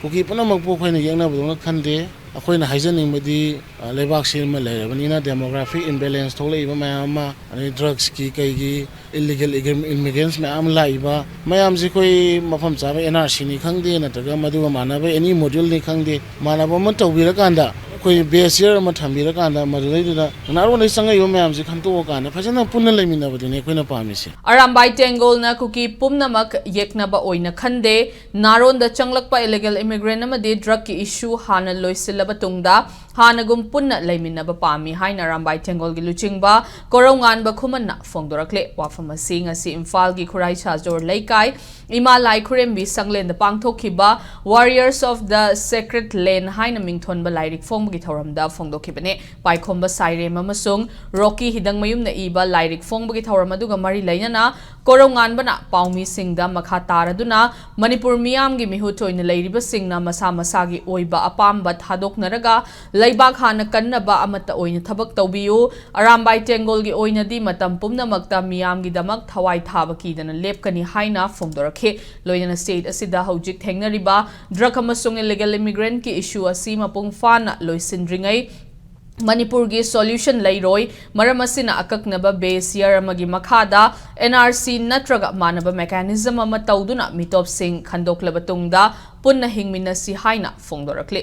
Kuki punamak po khoi na yengna budong khande akhoi na haijaning madi lebak silma leirabani demographic imbalance tholei ba mayam ma ani drugs ki kai gi illegal immigrants mayam laiba mayam ji koi mafam chaba NRC ni khangde na taga madu manaba any module ni khangde manaba man tawbira kanda koi base year ma thambira kanda madulai da naro nei sanga yo mayam ji khanto kana phajana punna leimina badine koi na pamisi Arambai Tenggol na kuki pumnamak yekna ba oina khande naron da changlakpa illegal immigrant amadi drug ki issue hana loisilaba tungda hanagum punna leiminaba pami haina Arambai Tenggol gi luchingba korongan ba khumanna phongdorakle wafamasi ngasi Imphal gi khurai chajor laikai ima lai khurembi sanglen da pangthokhiba warriors of the sacred land haina mingthon ba lairik phonggi thoramda phongdokhibane paikhomba sairem amasung rocky hidang mayum na iba lairik phonggi thoram aduga mari lainana korongan bana paumi singda makha taraduna Manipur miyam gi mihu toina leiriba singna masa masagi oiba apamba thadoknaraga laibak hana kannaba amata oina thabak tawbiyu Arambai Tenggol gi oina di matam pumnamakta miyam gi damak thawai thabaki dana lepkani haina phongdorakhe loina state asida hojik thengnariba drug amasung illegal immigrant ki issue asi mapung fana loisindringai Manipur gi solution lairoi maramasina akaknaba base year amagi makhada NRC natraga manaba mechanism ama tawduna mitop sing khandoklaba tungda punna hingminasi haina phongdorakle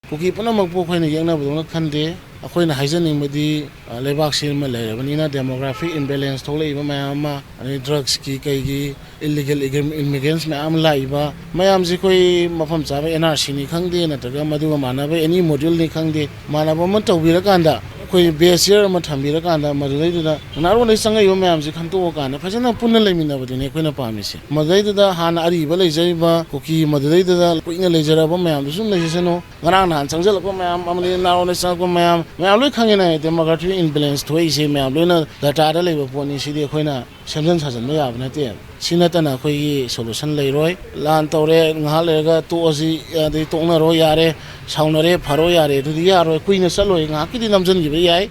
Kuki punamak po khoi na yengna budong khande akhoi na haijaning madi lebak silma leirabani demographic imbalance tholei ba mayam ma ani drugs ki kai gi illegal immigrants mayam laiba mayam ji koi mafam chaba NRC ni khangde na taga madu manaba any module ni khangde manaba man tawbira kanda koi base year ma thambira kanda madulai da naro nei sanga yo mayam ji khanto kana phajana punna leimina badine koi na pamisi madai da hana ari ba leijaiba kuki madai da koina leijaraba mayam sum leijano ngarang han changjal ko mayam amli naro nei sanga ko mayam loi khangena demographic imbalance thoi se mayam loina data da leiba poni sidi khoina semjan sajan no yab na te sinatana khoi solution leiroi lan tore ngha lega to asi de tongna ro yare saunare pharo yare du yaro kuina saloi ngha ki di namjan gi yai